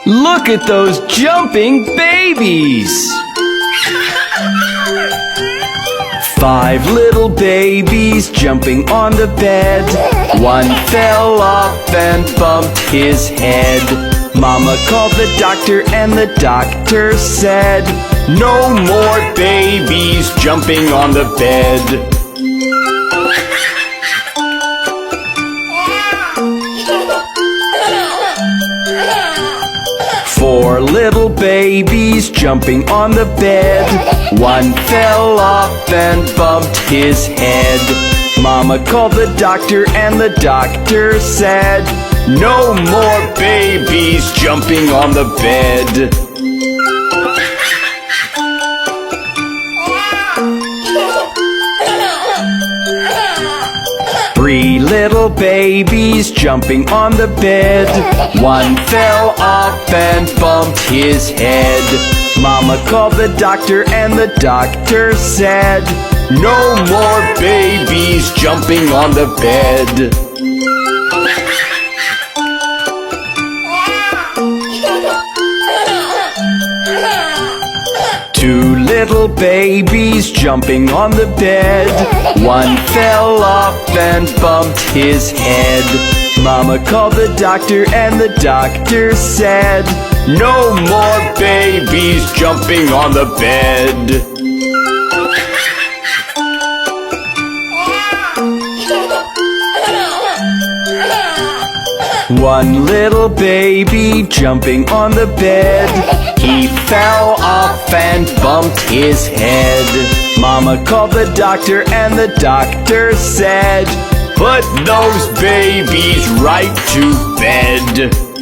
Look at those jumping babies! 5 little babies jumping on the bed. One fell off and bumped his head. Mama called the doctor and the doctor said, "No more babies jumping on the bed." 4 little babies jumping on the bed. One fell off and bumped his head. Mama called the doctor and the doctor said, "No more babies jumping on the bed." 3 little babies jumping on the bed. One fell off and bumped his head. Mama called the doctor and the doctor said, "No more babies jumping on the bed." 2 little babies jumping on the bed. One fell off and bumped his head. Mama called the doctor and the doctor said, "No more babies jumping on the bed." 1 little baby jumping on the bed. He fell off and bumped his head. Mama called the doctor and the doctor said, "Put those babies right to bed."